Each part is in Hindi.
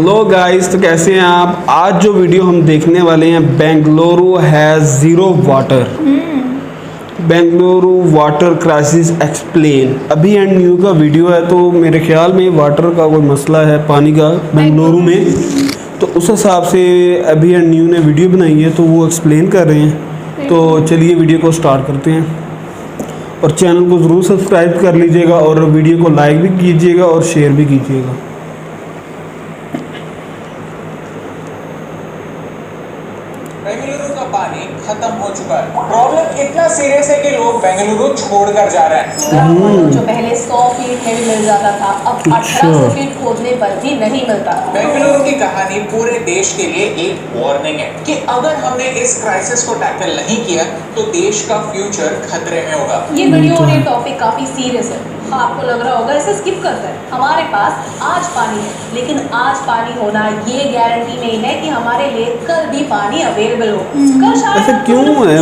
हेलो गाइस, तो कैसे हैं आप। आज जो वीडियो हम देखने वाले हैं, Bengaluru has zero water. Bengaluru water crisis explain. अभी एंड न्यू का वीडियो है, तो मेरे ख्याल में वाटर का कोई मसला है पानी का बेंगलुरु में, तो उस हिसाब से अभी एंड न्यू ने वीडियो बनाई है, तो वो एक्सप्लेन कर रहे हैं। तो चलिए वीडियो को स्टार्ट करते हैं और चैनल को ज़रूर सब्सक्राइब कर लीजिएगा और वीडियो को लाइक भी कीजिएगा और शेयर भी कीजिएगा। बेंगलुरु का पानी खत्म हो चुका है। प्रॉब्लम इतना सीरियस है कि लोग बेंगलुरु छोड़कर जा रहे हैं। जो पहले 100 फीट में भी मिल जाता था, अब 1800 फीट खोदने पर भी नहीं मिलता। बेंगलुरु की कहानी पूरे देश के लिए एक वार्निंग है कि अगर हमने इस क्राइसिस को टैकल नहीं किया तो देश का फ्यूचर खतरे में होगा। ये वीडियो और ये टॉपिक काफी सीरियस है। आपको लग रहा होगा इसे स्किप करते हैं। हमारे पास आज पानी है, लेकिन आज पानी होना ये गारंटी नहीं है कि हमारे लिए कल भी पानी अवेलेबल हो। कल शायद ऐसे क्यों है?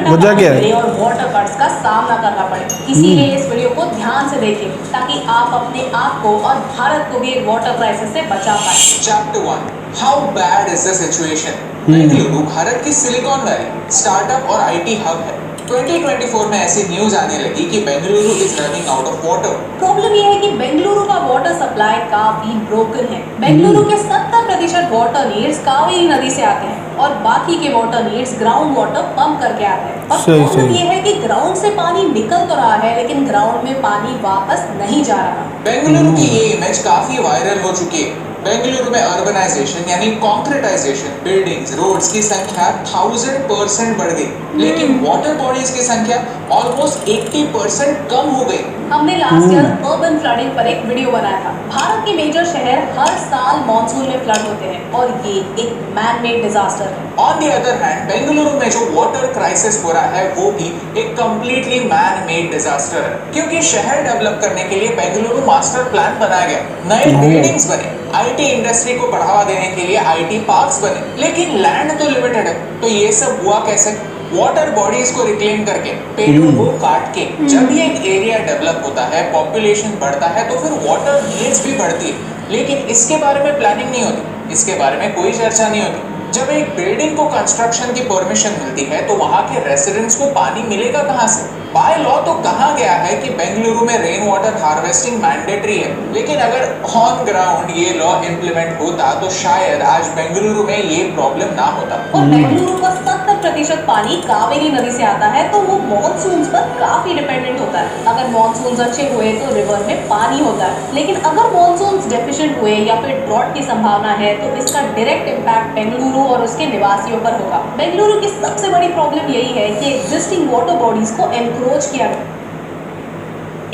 वजह क्या है? और वाटर कट्स का सामना करना पड़े। इसीलिए इस वीडियो को ध्यान से देखिए ताकि आप अपने आप को और भारत को भी एक वाटर क्राइसिस से बचा पाए। Chapter 1, how bad is the situation. Bengaluru Bharat की सिलिकॉन वैली, स्टार्टअप और आईटी हब है। 2024 में ऐसी न्यूज आने लगी कि Bengaluru is running out of water. Problem ये है कि बेंगलुरु का वाटर सप्लाई काफी ब्रोकन है। बेंगलुरु के 70% वाटर नीड्स कावेरी नदी से आते हैं और बाकी के water needs ground water pump करके आते हैं। और प्रॉब्लम ये है कि ग्राउंड से पानी निकल तो रहा है, लेकिन ग्राउंड में पानी वापस नहीं जा रहा। बेंगलुरु की ये इमेज काफी वायरल हो चुकी है। बेंगलुरु में अर्बनाइजेशन यानी कॉन्क्रीटाइजेशन, बिल्डिंग्स, रोड्स की संख्या 1000% बढ़ गई, लेकिन वाटर बॉडीज की संख्या ऑलमोस्ट 80% कम हो गई। हमने लास्ट ईयर अर्बन फ्लडिंग पर एक वीडियो बनाया था। भारत के मेजर शहर हर साल मॉनसून में फ्लड होते हैं और ये एक मैन मेड डिजास्टर है। On the other hand, Bengaluru में जो वाटर क्राइसिस हो रहा है वो भी एक कंप्लीटली मैन मेड डिजास्टर है, क्योंकि शहर डेवलप करने के लिए बेंगलुरु मास्टर प्लान बनाया गया, नए बिल्डिंग्स बने, आईटी इंडस्ट्री को बढ़ावा देने के लिए आईटी पार्क्स बने, लेकिन लैंड तो लिमिटेड है। तो ये सब हुआ कैसे? वाटर बॉडीज को रिक्लेम करके, पेड़ों को काट के। जब ये एक एरिया डेवलप होता है, पॉपुलेशन बढ़ता है, तो फिर वाटर नीड्स भी बढ़ती है, लेकिन इसके बारे में प्लानिंग नहीं होती, इसके बारे में कोई चर्चा नहीं होती। जब एक बिल्डिंग को कंस्ट्रक्शन की परमिशन मिलती है तो वहां के रेसिडेंट्स को पानी मिलेगा कहां से? बाय लॉ तो कहा गया है कि बेंगलुरु में रेन वाटर हार्वेस्टिंग मैंडेटरी है, लेकिन अगर ऑन ग्राउंड ये लॉ इंप्लीमेंट होता तो शायद आज बेंगलुरु में ये प्रॉब्लम ना होता। और बेंगलुरु का 70% पानी कावेरी नदी से आता है, तो वो मॉनसून पर काफी डिपेंडेंट होता है। अगर मॉनसून अच्छे हुए तो रिवर में पानी होता है, लेकिन अगर मॉनसून डेफिशिएंट हुए या फिर ड्रॉट की संभावना है तो इसका डायरेक्ट इम्पैक्ट बेंगलुरु और उसके निवासियों पर होगा। बेंगलुरु की सबसे बड़ी प्रॉब्लम यही है कि एग्जिस्टिंग वाटर बॉडीज को एनक्रोच किया गया,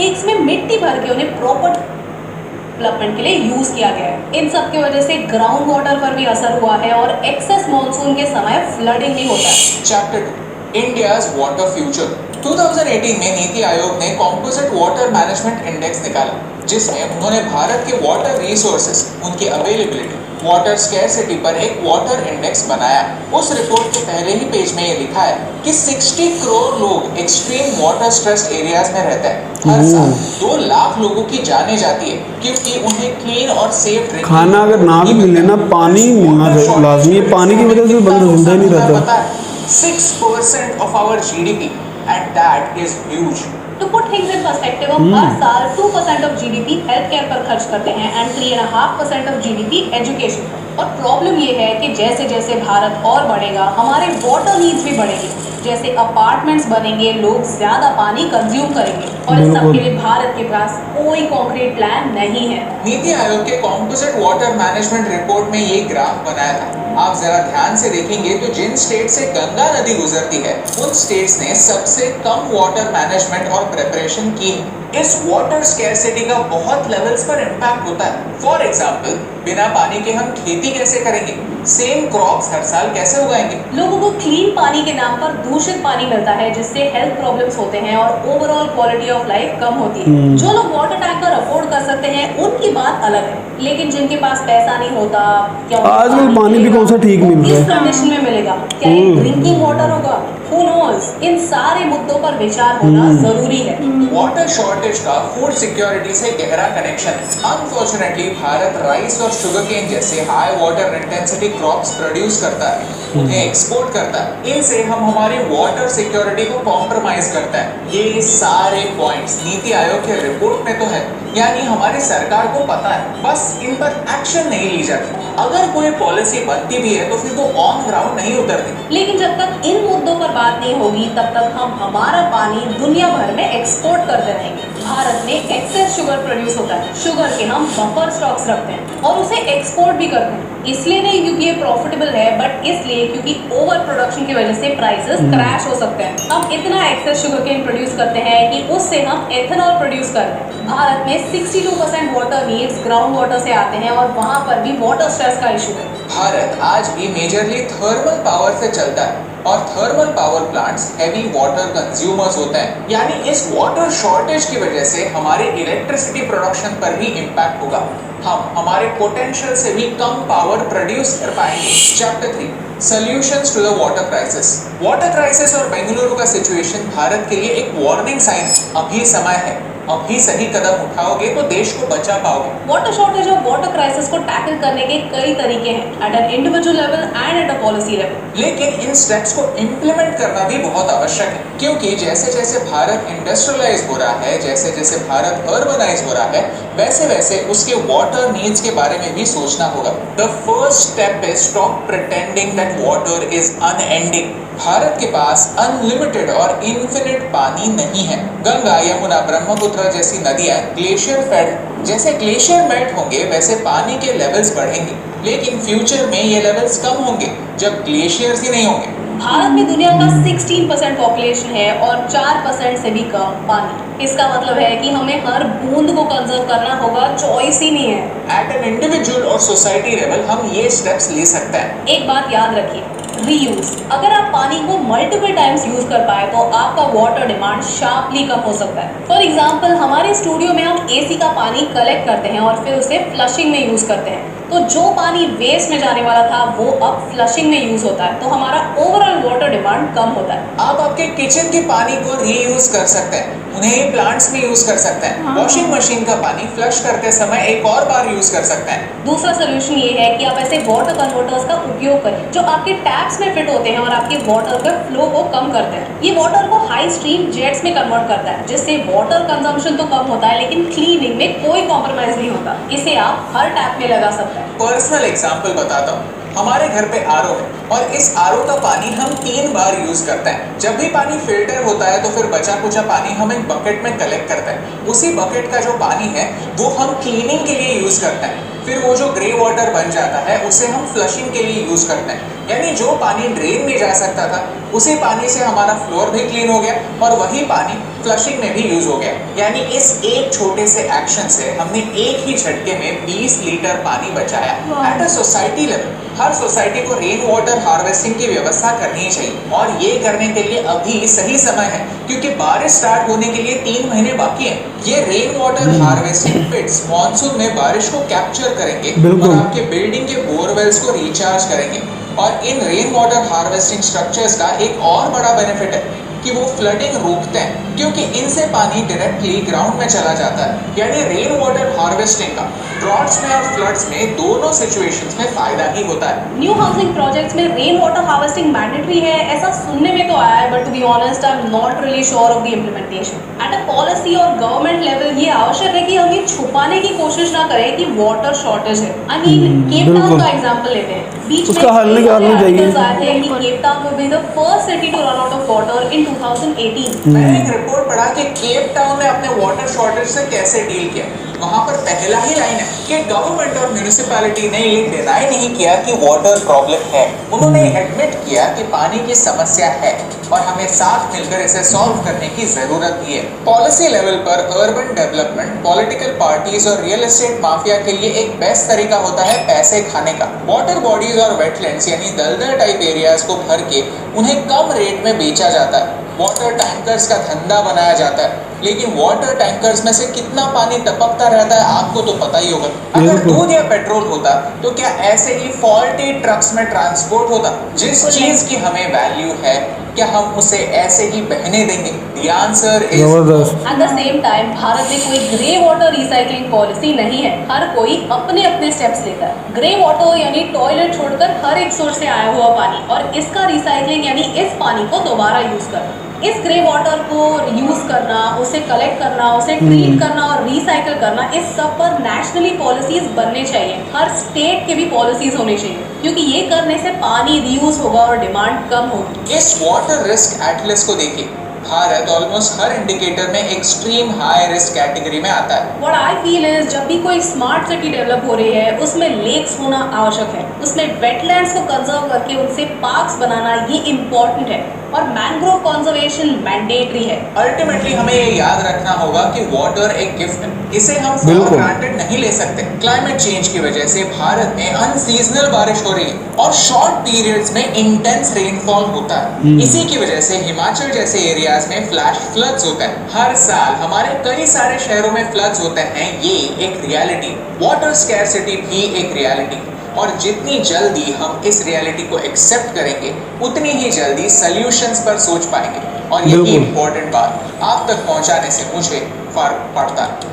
इसमें मिट्टी भर के उन्हें प्रॉपर डेवलपमेंट के लिए यूज किया गया है। इन सब की वजह से ग्राउंड वाटर पर भी असर हुआ है और एक्सेस मॉनसून के समय फ्लडिंग भी होता है। Chapter 2, India's water future. 2018 में नीति आयोग ने कॉम्पोजिट वाटर मैनेजमेंट इंडेक्स निकाला, जिसमें उन्होंने भारत के वाटर रिसोर्सेज, उनकी अवेलेबिलिटी, वाटर स्कैरसिटी पर एक वाटर इंडेक्स बनाया। उस रिपोर्ट के पहले ही पेज में ये लिखा है कि 60 करोड़ लोग एक्सट्रीम वाटर स्ट्रेस्ड एरियाज में रहते हैं। हर साल 2 लाख लोगों की जाने जाती है, क्योंकि उन्हें क्लीन और सेफ खाना अगर ना भी मिले ना, पानी मिलना लाजमी है। पानी की वजह से बंदा जिंदा ही नहीं रहता। 6% of our GDP and that is huge. To put things in perspective, हम हर साल 2% of GDP हेल्थ केयर पर खर्च करते हैं एंड 3.5% of GDP एजुकेशन पर। और प्रॉब्लम ये है कि जैसे जैसे भारत और बढ़ेगा, हमारे वाटर नीड्स भी बढ़ेंगे। जैसे अपार्टमेंट्स बनेंगे, लोग ज्यादा पानी कंज्यूम करेंगे, और इस सब के लिए भारत के पास कोई कॉन्क्रीट प्लान नहीं है। नीति आयोग के कॉम्पोजिट वाटर मैनेजमेंट रिपोर्ट में ये ग्राफ बनाया था। आप जरा ध्यान से देखेंगे तो जिन स्टेट से गंगा नदी गुजरती है, उन स्टेट्स ने सबसे कम वाटर मैनेजमेंट और प्रिपरेशन की। इस वाटर स्कैरसिटी का बहुत लेवल्स पर इम्पैक्ट होता है। फॉर एग्जाम्पल, बिना पानी के हम खेती कैसे करेंगे? सेम क्रॉप्स हर साल कैसे उगाएंगे? लोगों को क्लीन पानी के नाम पर दूषित पानी मिलता है, जिससे हेल्थ प्रॉब्लम्स होते हैं और ओवरऑल क्वालिटी ऑफ लाइफ कम होती है। जो लोग वाटर टैंकर अफोर्ड कर सकते हैं उनकी बात अलग है, लेकिन जिनके पास पैसा नहीं होता, क्या आजकल पानी भी कौन सा ठीक मिल रहा है? इस कंडीशन में मिलेगा? क्या ये ड्रिंकिंग वाटर होगा? Who knows? इन सारे मुद्दों पर विचार होना जरूरी है। वाटर शॉर्टेज शॉर्टेज का फूड सिक्योरिटी से गहरा कनेक्शन है। अनफॉर्चुनेटली भारत राइस और शुगर केन जैसे high water intensity crops produce करता है, उन्हें एक्सपोर्ट करता है। इनसे हम हमारी वाटर सिक्योरिटी को कॉम्प्रोमाइज करता है। ये सारे पॉइंट्स नीति आयोग के रिपोर्ट में तो है, यानी हमारी सरकार को पता है, बस इन पर एक्शन नहीं ली जाती। अगर कोई पॉलिसी बनती भी है तो फिर वो ऑन ग्राउंड नहीं उतरती। लेकिन जब तक इन मुद्दों पर बात नहीं होगी तब तक हम हमारा पानी दुनिया भर में एक्सपोर्ट करते रहेंगे। भारत में एक्सेस शुगर प्रोड्यूस होता है, शुगर के हम बफर स्टॉक्स रखते हैं और उसे एक्सपोर्ट भी करते हैं। इसलिए नहीं क्योंकि ये प्रॉफिटेबल है, बट इसलिए क्योंकि ओवर प्रोडक्शन की वजह से प्राइसेस क्रैश हो सकते हैं। हम इतना एक्सेस शुगर केन प्रोड्यूस करते हैं कि उससे हम एथेनॉल प्रोड्यूस करते हैं। भारत में 62% वाटर नीड्स ग्राउंड वाटर से आते हैं और वहाँ पर भी वाटर स्ट्रेस का इशू है। भारत आज भी मेजरली थर्मल पावर से चलता है और thermal power plants heavy water consumers होते हैं, यानी इस वाटर शॉर्टेज की वजह से हमारे इलेक्ट्रिसिटी प्रोडक्शन पर भी इम्पैक्ट होगा। हम हमारे पोटेंशियल से भी कम पावर प्रोड्यूस कर पाएंगे। Chapter 3 solutions to the water crisis. Water crisis और बेंगलुरु का सिचुएशन भारत के लिए एक वार्निंग साइन है। अभी समय है, अभी सही कदम उठाओगे तो देश को बचा पाओगे। वाटर शॉर्टेज और वाटर क्राइसिस को टैकल करने के कई तरीके हैं at an individual level and at a policy level. लेकिन इन स्टेप्स को इम्प्लीमेंट करना भी बहुत आवश्यक है, क्योंकि जैसे जैसे भारत इंडस्ट्रियलाइज हो रहा है, जैसे जैसे भारत अर्बनाइज हो रहा है, वैसे वैसे उसके वाटर नीड्स के बारे में भी सोचना होगा। The first step is stop pretending that water is unending. Bharat के पास अनलिमिटेड और इन्फिनिट पानी नहीं है। गंगा, यमुना, ब्रह्मपुत्र जैसी नदियां ग्लेशियर फेड। जैसे ग्लेशियर मेल्ट होंगे वैसे पानी के लेवल्स बढ़ेंगे, लेकिन फ्यूचर में ये लेवल्स कम होंगे जब ग्लेशियर्स ही नहीं होंगे। भारत में दुनिया का 16% पॉपुलेशन है और 4% से भी कम पानी। इसका मतलब है कि हमें हर बूंद को कंजर्व करना होगा, चॉइस ही नहीं है। एट एन इंडिविजुअल और सोसाइटी लेवल हम ये स्टेप्स ले सकते हैं। एक बात याद रखिए, रीयूज। अगर आप पानी को मल्टीपल टाइम्स यूज कर पाए तो आपका वाटर डिमांड शार्पली कम हो सकता है। फॉर एग्जाम्पल, हमारे स्टूडियो में हम एसी का पानी कलेक्ट करते हैं और फिर उसे फ्लशिंग में यूज करते हैं, तो जो पानी वेस्ट में जाने वाला था वो अब फ्लशिंग में यूज होता है, तो हमारा ओवरऑल वाटर डिमांड कम होता है। आप आपके किचन के पानी को रीयूज कर सकते हैं, उन्हें प्लांट्स में यूज कर सकते हैं। वॉशिंग मशीन का पानी फ्लश करते समय एक और बार यूज कर सकते हैं। दूसरा सोल्यूशन ये है कि आप ऐसे वाटर कन्वर्टर्स का उपयोग करें जो आपके टैप्स में फिट होते हैं और आपके वाटर के फ्लो को कम करते हैं। ये वाटर को हाई स्ट्रीम जेट्स में कन्वर्ट करता है, जिससे वाटर कंजम्पशन तो कम होता है लेकिन क्लीनिंग में कोई कॉम्प्रोमाइज नहीं होता। इसे आप हर टैप में लगा सकते हैं। पर्सनल एग्जांपल बताता हूँ। हमारे घर पे आरओ है और इस आरओ का पानी हम 3 बार यूज करते हैं। जब भी पानी फिल्टर होता है तो फिर बचा कुचा पानी हम एक बकेट में कलेक्ट करते हैं। उसी बकेट का जो पानी है वो हम क्लीनिंग के लिए यूज करते हैं। फिर वो जो ग्रे वाटर बन जाता है उसे हम फ्लशिंग के लिए यूज करते हैं। यानी जो पानी ड्रेन में जा सकता था उसी पानी से हमारा फ्लोर भी क्लीन हो गया और वही पानी फ्लशिंग में भी यूज हो गया। यानी इस एक छोटे से एक्शन से हमने एक ही झटके में 20 लीटर पानी बचाया। At a society level her society को रेन वाटर हार्वेस्टिंग की व्यवस्था करनी चाहिए और ये करने के लिए अभी सही समय है, क्योंकि बारिश स्टार्ट होने के लिए 3 महीने बाकी है। ये रेन वाटर हार्वेस्टिंग पिट्स मॉनसून में बारिश को कैप्चर करेंगे और आपके बिल्डिंग के बोरवेल्स को रिचार्ज करेंगे। और इन रेन वाटर हार्वेस्टिंग स्ट्रक्चर्स का एक और बड़ा बेनिफिट है कि वो फ्लडिंग रोकते हैं, क्योंकि इनसे पानी डायरेक्टली ग्राउंड में चला जाता है। यानी रेन वाटर हार्वेस्टिंग का ड्रॉट्स में और फ्लड्स में दोनों सिचुएशंस में फायदा ही होता है। न्यू हाउसिंग प्रोजेक्ट्स में रेन वाटर हार्वेस्टिंग मैंडेटरी है ऐसा सुनने में तो आया है, but to be honest I am not really sure of the implementation. At a policy और गवर्नमेंट लेवल ये आवश्यक है कि हम ये छुपाने की कोशिश ना करें कि वाटर शॉर्टेज है। आई मीन केप टाउन का एग्जांपल लेते हैं, बीच में उसका हल निकालना चाहिए। आए थे कि Cape Town will be the first city to run out of water in 2018। मैंने एक रिपोर्ट पढ़ा कि केप टाउन ने अपने वाटर शॉर्टेज से कैसे डील किया। वहां पर पहला ही लाइन है कि गवर्नमेंट और म्युनिसिपैलिटी ने ये डिनाई नहीं किया कि वाटर प्रॉब्लम है। उन्होंने एडमिट किया कि पानी की समस्या है और हमें साथ मिलकर इसे सॉल्व करने की जरूरत भी है। पॉलिसी लेवल पर अर्बन डेवलपमेंट, पॉलिटिकल पार्टीज और रियल एस्टेट माफिया के लिए एक बेस्ट तरीका होता है पैसे खाने का। वाटर बॉडीज और वेटलैंड्स यानी दलदल टाइप एरियाज को भर के उन्हें कम रेट में बेचा जाता है। वाटर टैंकर्स का धंधा बनाया जाता है। लेकिन वाटर टैंकर्स में से कितना पानी टपकता रहता है आपको तो पता ही होगा। अगर बिल्कुल। दूध या पेट्रोल होता तो क्या ऐसे ही फॉल्टी ट्रक्स में ट्रांसपोर्ट होता? जिस चीज की हमें वैल्यू है क्या हम उसे ऐसे ही बहने देंगे? The answer is जबरदस्त। At the same time Bharat में कोई ग्रे वाटर रिसाइकलिंग पॉलिसी नहीं है। हर कोई अपने अपने स्टेप्स लेता है। ग्रे वाटर यानी टॉयलेट छोड़कर हर एक सोर्स से आया हुआ पानी, और इसका रिसाइकलिंग यानी इस पानी को दोबारा यूज करना। इस ग्रे वाटर को यूज करना, उसे कलेक्ट करना, उसे ट्रीट करना और रिसाइकल करना, इस सब पर नेशनली पॉलिसीज बनने चाहिए। हर स्टेट के भी पॉलिसीज होनी चाहिए, क्योंकि ये करने से पानी रीयूज होगा और डिमांड कम होगी। इस वाटर रिस्क एटलस को देखिए, भारत ऑलमोस्ट हर इंडिकेटर में एक्सट्रीम हाई रिस्क कैटेगरी में आता है। What I feel is जब भी कोई स्मार्ट सिटी डेवलप हो रही है उसमें लेक्स होना आवश्यक है, उसमें वेटलैंड्स को कंजर्व करके उनसे पार्क्स बनाना ये इम्पोर्टेंट है, और मैंग्रोव कंजर्वेशन मैंडेटरी है। अल्टीमेटली हमें ये याद रखना होगा कि वाटर एक गिफ्ट है, इसे हम फॉर बिल्कुल। ग्रांटेड नहीं ले सकते। क्लाइमेट चेंज की वजह से भारत में अनसीजनल बारिश हो रही है और शॉर्ट पीरियड्स में इंटेंस रेनफॉल होता है। इसी की वजह से हिमाचल जैसे एरियाज में फ्लैश फ्लड्स होता है। हर साल हमारे कई सारे शहरों में फ्लड्स होते हैं, ये एक रियलिटी। वाटर स्कैरसिटी भी एक रियलिटी, और जितनी जल्दी हम इस रियलिटी को एक्सेप्ट करेंगे उतनी ही जल्दी सॉल्यूशंस पर सोच पाएंगे। और यही बिल्कुल। इम्पोर्टेंट बात आप तक पहुंचाने से मुझे फर्क पड़ता है।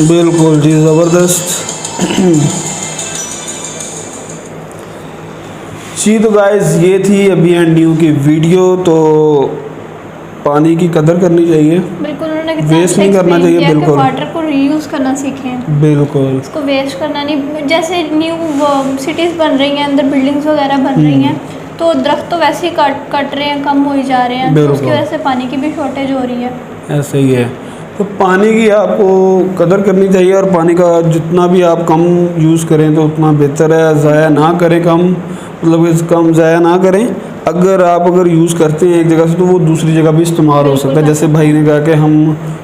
बिल्कुल जी, ज़बरदस्त। जी तो गाइस, ये थी अभी एंड न्यू की वीडियो। तो पानी की कदर करनी चाहिए, बिल्कुल। उन्होंने कितना वेस्ट अच्छा नहीं करना explain चाहिए, किया कि बिल्कुल। वाटर को रीयूज़ करना सीखें, बिल्कुल। उसको वेस्ट करना नहीं। जैसे न्यू सिटीज़ बन रही हैं, अंदर बिल्डिंग्स वगैरह बन रही हैं, तो दरख्त तो वैसे ही कट रहे हैं, कम हो जा रहे हैं, तो उसकी बिल्कुल। वजह से पानी की भी शॉर्टेज हो रही है। ऐसा ही है। तो पानी की आपको कदर करनी चाहिए, और पानी का जितना भी आप कम यूज़ करें तो उतना बेहतर है। ज़ाया ना करें, कम ज़ाया ना करें। अगर यूज़ करते हैं एक जगह से तो वो दूसरी जगह भी इस्तेमाल हो सकता है। जैसे भाई ने कहा कि हम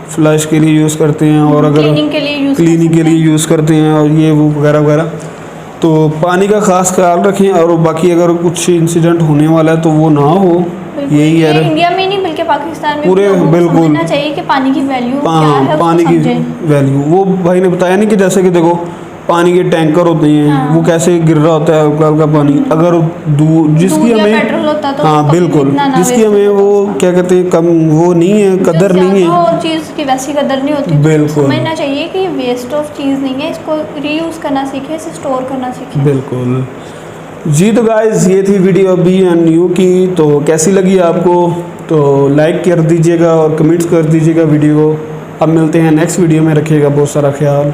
फ्लश के लिए यूज़ करते हैं, और अगर क्लीनिंग के लिए यूज़ क्लीनिंग के लिए यूज़ करते हैं, और ये वो वगैरह वगैरह। तो पानी का ख़ास ख्याल रखें, और बाकी अगर कुछ इंसिडेंट होने वाला है तो वो ना हो। यही ये है इंडिया में ही नहीं बल्कि पाकिस्तान में पूरे, भी लोगों को बिल्कुल। समझना चाहिए कि पानी की वैल्यू क्या है, पानी उसको की समझें। वैल्यू वो भाई ने बताया नहीं कि जैसे कि देखो पानी के टैंकर होते हैं, हाँ। वो कैसे गिर रहा होता है हल्का हल्का पानी। अगर जिसकी दूध या हमें पेट्रोल होता तो हाँ उसको बिल्कुल, इतना ना जिसकी waste हमें होता वो क्या कहते हैं कम वो नहीं है, कदर नहीं है। और चीज़ की वैसी कदर नहीं होती, तो बिल्कुल। समझना चाहिए कि ये वेस्ट ऑफ चीज़ नहीं है, इसको रीयूज़ करना सीखें, इसे स्टोर करना सीखें। बिल्कुल जी। तो गाइस, ये थी वीडियो अभी एंड न्यू की। तो कैसी लगी आपको तो लाइक कर दीजिएगा और कमेंट्स कर दीजिएगा वीडियो को। अब मिलते हैं नेक्स्ट वीडियो में, रखिएगा बहुत सारा ख्याल।